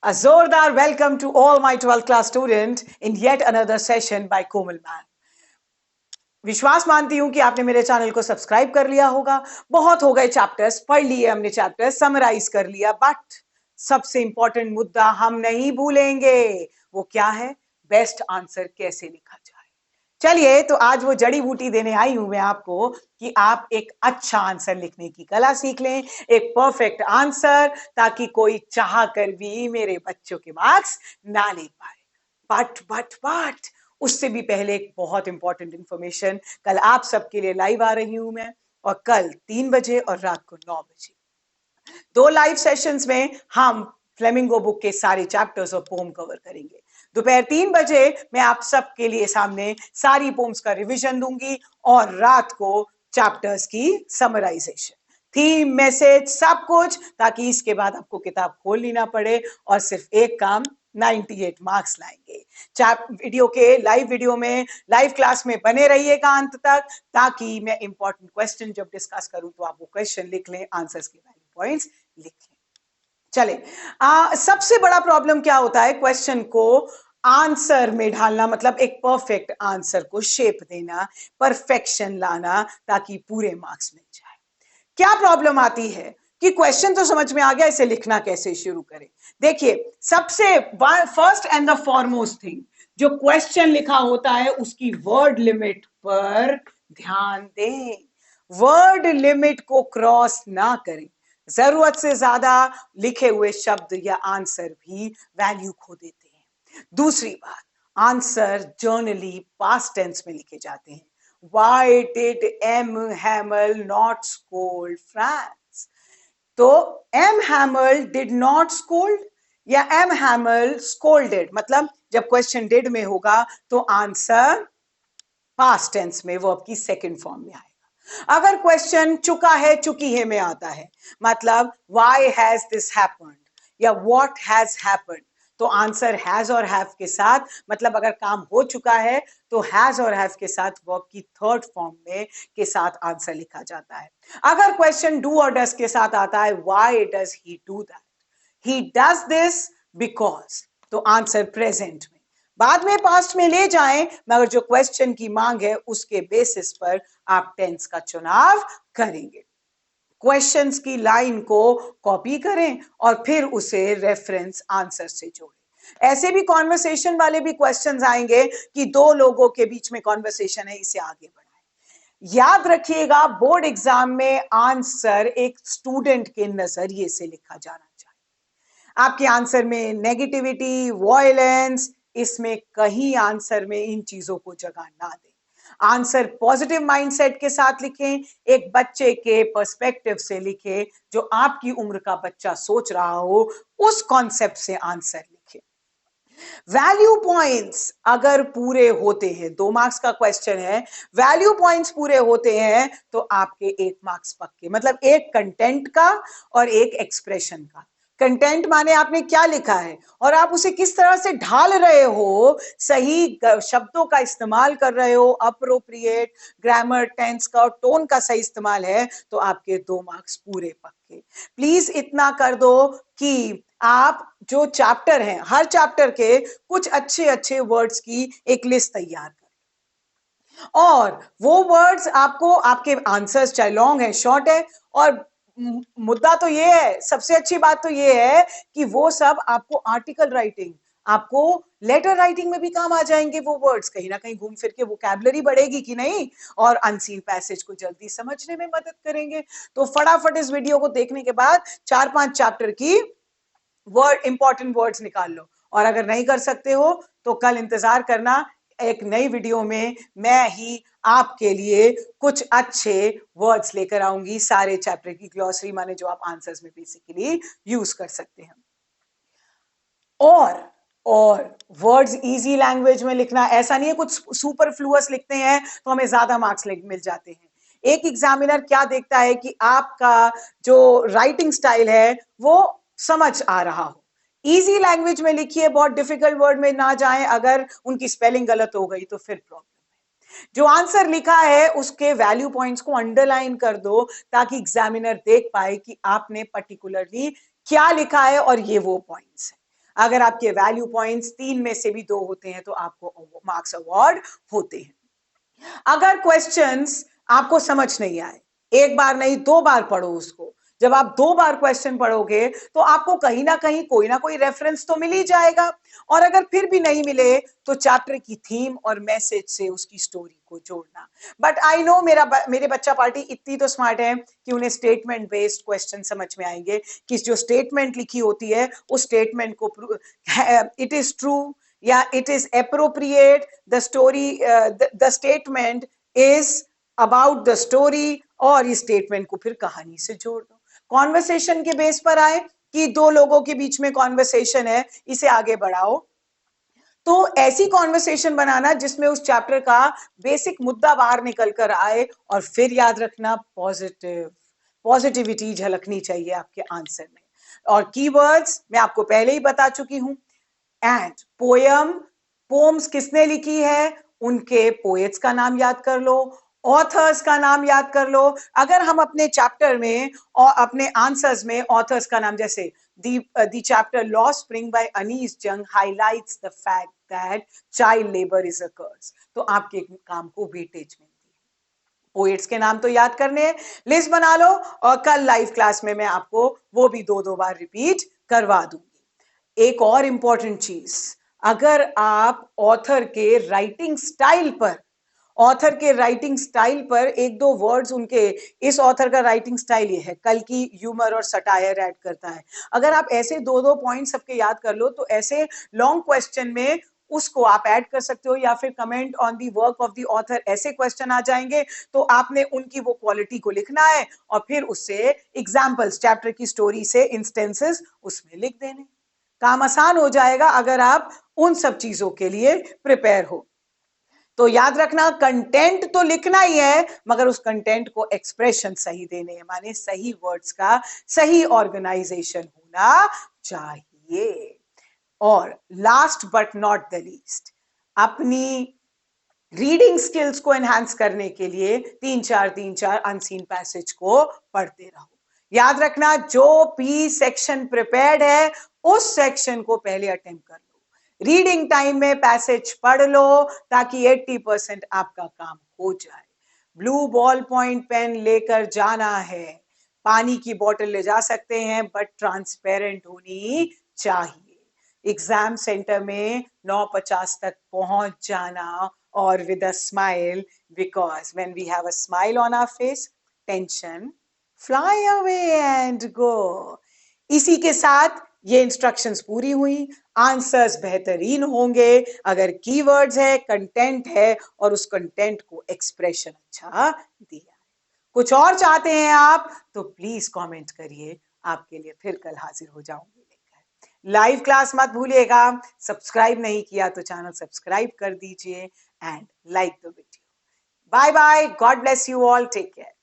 A जोरदार welcome to all my 12th class students in yet another session by Komal ma'am. विश्वास मानती हूं कि आपने मेरे चैनल को सब्सक्राइब कर लिया होगा। बहुत हो गए चैप्टर्स, पढ़ लिए हमने चैप्टर्स, समराइज कर लिया, बट सबसे इंपॉर्टेंट मुद्दा हम नहीं भूलेंगे। वो क्या है? बेस्ट आंसर कैसे लिखा जाए। चलिए, तो आज वो जड़ी बूटी देने आई हूं मैं आपको कि आप एक अच्छा आंसर लिखने की कला सीख लें, एक परफेक्ट आंसर, ताकि कोई चाह कर भी मेरे बच्चों के मार्क्स ना ले पाए। बट उससे भी पहले एक बहुत इंपॉर्टेंट इंफॉर्मेशन, कल आप सबके लिए लाइव आ रही हूं मैं, और कल 3 बजे और रात को 9 बजे 2 लाइव सेशंस में हम फ्लेमिंगो बुक के सारे चैप्टर्स और पोम कवर करेंगे। दोपहर 3 बजे मैं आप सबके लिए सामने सारी पोम्स का रिवीजन दूंगी और रात को चैप्टर्स की समराइजेशन, थीम, मैसेज, सब कुछ, ताकि इसके बाद आपको किताब खोलनी ना पड़े और सिर्फ एक काम, 98 मार्क्स लाएंगे। वीडियो के लाइव वीडियो में, लाइव क्लास में बने रहिएगा अंत तक, ताकि मैं इंपॉर्टेंट क्वेश्चन जब डिस्कस करूं तो आप वो क्वेश्चन लिख लें, आंसर्स के वैल्यू पॉइंट्स लिख लें। चले, सबसे बड़ा प्रॉब्लम क्या होता है? क्वेश्चन को आंसर में ढालना, मतलब एक परफेक्ट आंसर को शेप देना, परफेक्शन लाना, ताकि पूरे मार्क्स मिल जाए। क्या प्रॉब्लम आती है कि क्वेश्चन तो समझ में आ गया, इसे लिखना कैसे शुरू करें। देखिए, सबसे first and the foremost thing, जो क्वेश्चन लिखा होता है उसकी वर्ड लिमिट पर ध्यान दें। वर्ड लिमिट को क्रॉस ना करें। जरूरत से ज्यादा लिखे हुए शब्द या आंसर भी वैल्यू खो देते हैं। दूसरी बात, आंसर जर्नली पास्ट टेंस में लिखे जाते हैं। Why did M. Hamel not scold France? तो M. Hamel did not scold या M. Hamel scolded, मतलब जब क्वेश्चन did में होगा तो आंसर पास्ट टेंस में वर्ब की सेकंड फॉर्म में आएगा। अगर क्वेश्चन चुका है, चुकी है में आता है, मतलब why has this happened या what has happened, तो आंसर हैज और हैव के साथ, मतलब अगर काम हो चुका है तो हैज और हैव के साथ वर्ब की थर्ड फॉर्म में के साथ आंसर लिखा जाता है। अगर क्वेश्चन डू और डज के साथ आता है, why does he do that, he does this because, तो आंसर प्रेजेंट में। बाद में पास्ट में ले जाएं, मगर जो क्वेश्चन की मांग है उसके बेसिस पर आप टेंस का चुनाव करेंगे। क्वेश्चंस की लाइन को कॉपी करें और फिर उसे रेफरेंस आंसर से जोड़ें। ऐसे भी कॉन्वर्सेशन वाले भी क्वेश्चंस आएंगे कि दो लोगों के बीच में कॉन्वर्सेशन है, इसे आगे बढ़ाएं। याद रखिएगा, बोर्ड एग्जाम में आंसर एक स्टूडेंट के नजरिए से लिखा जाना चाहिए। आपके आंसर में नेगेटिविटी, वॉयलेंस, इसमें कहीं आंसर में इन चीजों को जगह ना दें। आंसर पॉजिटिव माइंडसेट के साथ लिखें, एक बच्चे के पर्सपेक्टिव से लिखें, जो आपकी उम्र का बच्चा सोच रहा हो उस कॉन्सेप्ट से आंसर लिखें। वैल्यू पॉइंट्स अगर पूरे होते हैं, 2 मार्क्स का क्वेश्चन है, वैल्यू पॉइंट्स पूरे होते हैं तो आपके 1 मार्क्स पक्के, मतलब एक कंटेंट का और एक एक्सप्रेशन का। कंटेंट माने आपने क्या लिखा है और आप उसे किस तरह से ढाल रहे हो, सही शब्दों का इस्तेमाल कर रहे हो, अप्रोप्रिएट ग्रामर, टेंस का और टोन का सही इस्तेमाल है, तो आपके 2 मार्क्स पूरे पक्के। प्लीज इतना कर दो कि आप जो चैप्टर हैं, हर चैप्टर के कुछ अच्छे अच्छे वर्ड्स की एक लिस्ट तैयार करें, और वो वर्ड्स आपको, आपके आंसर्स चाहे लॉन्ग है, शॉर्ट है, और मुद्दा तो ये है, सबसे अच्छी बात तो ये है कि वो सब आपको आर्टिकल राइटिंग, आपको लेटर राइटिंग में भी काम आ जाएंगे। वो वर्ड्स कहीं ना कहीं घूम फिर के वोकैबुलरी बढ़ेगी कि नहीं, और अनसीन पैसेज को जल्दी समझने में मदद करेंगे। तो फटाफट इस वीडियो को देखने के बाद 4-5 चैप्टर की वर्ड, इंपॉर्टेंट वर्ड्स निकाल लो, और अगर नहीं कर सकते हो तो कल इंतजार करना, एक नई वीडियो में मैं ही आपके लिए कुछ अच्छे वर्ड्स लेकर आऊंगी, सारे चैप्टर की ग्लॉसरी, माने जो आप आंसर्स में बेसिकली यूज कर सकते हैं। और वर्ड्स इजी लैंग्वेज में लिखना, ऐसा नहीं है कुछ सुपरफ्लुअस लिखते हैं तो हमें ज्यादा मार्क्स मिल जाते हैं। एक एग्जामिनर क्या देखता है कि आपका जो राइटिंग स्टाइल है वो समझ आ रहा हो। इजी लैंग्वेज में लिखिए, बहुत डिफिकल्ट वर्ड में ना जाएं, अगर उनकी स्पेलिंग गलत हो गई तो फिर प्रॉब्लम है। जो आंसर लिखा है उसके वैल्यू पॉइंट्स को अंडरलाइन कर दो, ताकि एग्जामिनर देख पाए कि आपने पर्टिकुलरली क्या लिखा है और ये वो पॉइंट्स है। अगर आपके वैल्यू पॉइंट्स 3 में से भी 2 होते हैं तो आपको मार्क्स अवार्ड होते हैं। अगर क्वेश्चंस आपको समझ नहीं आए, एक बार नहीं 2 बार पढ़ो उसको। जब आप 2 बार क्वेश्चन पढ़ोगे तो आपको कहीं ना कहीं कोई ना कोई रेफरेंस तो मिल ही जाएगा, और अगर फिर भी नहीं मिले तो चैप्टर की थीम और मैसेज से उसकी स्टोरी को जोड़ना। बट आई नो मेरे बच्चा पार्टी इतनी तो स्मार्ट है कि उन्हें स्टेटमेंट बेस्ड क्वेश्चन समझ में आएंगे कि जो स्टेटमेंट लिखी होती है उस स्टेटमेंट को इट इज ट्रू या it is appropriate, the story the statement is about the story, और इस स्टेटमेंट को फिर कहानी से जोड़ दो। कॉन्वर्सेशन के बेस पर आए कि 2 लोगों के बीच में कॉन्वर्सेशन है, इसे आगे बढ़ाओ। तो ऐसी कॉन्वर्सेशन बनाना जिसमें उस चैप्टर का बेसिक मुद्दा बाहर निकल कर आए, और फिर याद रखना पॉजिटिविटी झलकनी चाहिए आपके आंसर में। और कीवर्ड्स मैं आपको पहले ही बता चुकी हूं। एंड पोम्स किसने लिखी है, उनके पोएट्स का नाम याद कर लो, ऑथर्स का नाम याद कर लो। अगर हम अपने चैप्टर में और अपने आंसर्स में ऑथर्स का नाम, जैसे the chapter Law Spring by Anees Jung highlights the fact that child labor is a curse, तो आपके काम को वेटेज मिलती है। पोएट्स के नाम तो याद करने हैं, लिस्ट बना लो, और कल लाइव क्लास में मैं आपको वो भी 2-2 बार रिपीट करवा दूंगी। एक और इंपॉर्टेंट चीज, अगर आप ऑथर के राइटिंग स्टाइल पर एक दो वर्ड्स, उनके इस ऑथर का राइटिंग स्टाइल ये है, कल की ह्यूमर और सटायर ऐड करता है, अगर आप ऐसे 2-2 पॉइंट सबके याद कर लो तो ऐसे लॉन्ग क्वेश्चन में उसको आप ऐड कर सकते हो, या फिर comment on the work of the author, ऐसे क्वेश्चन आ जाएंगे तो आपने उनकी वो क्वालिटी को लिखना है और फिर उससे एग्जांपल्स, चैप्टर की स्टोरी से इंस्टेंसेस उसमें लिख देने। काम आसान हो जाएगा अगर आप उन सब चीजों के लिए प्रिपेयर हो। तो याद रखना, कंटेंट तो लिखना ही है, मगर उस कंटेंट को एक्सप्रेशन सही देने हैं, माने सही वर्ड्स का सही ऑर्गेनाइजेशन होना चाहिए। और last but not the least, अपनी रीडिंग स्किल्स को एनहांस करने के लिए 3-4 अनसीन पैसेज को पढ़ते रहो। याद रखना, जो पी सेक्शन प्रिपेयर्ड है उस सेक्शन को पहले अटेम्प्ट कर लो, रीडिंग टाइम में पैसेज पढ़ लो ताकि 80% आपका काम हो जाए। ब्लू बॉल पॉइंट पेन लेकर जाना है, पानी की बोतल ले जा सकते हैं बट ट्रांसपेरेंट होनी चाहिए। एग्जाम सेंटर में 9:50 तक पहुंच जाना, और with a smile, because when we have a smile on our face, tension fly away and go. इसी के साथ ये इंस्ट्रक्शंस पूरी हुई, आंसर्स बेहतरीन होंगे अगर कीवर्ड्स है, कंटेंट है, और उस कंटेंट को एक्सप्रेशन अच्छा दिया है। कुछ और चाहते हैं आप तो प्लीज कमेंट करिए, आपके लिए फिर कल हाजिर हो जाऊंगी लेकर। लाइव क्लास मत भूलिएगा, सब्सक्राइब नहीं किया तो चैनल सब्सक्राइब कर दीजिए and like the video. Bye bye, God bless you all, take care.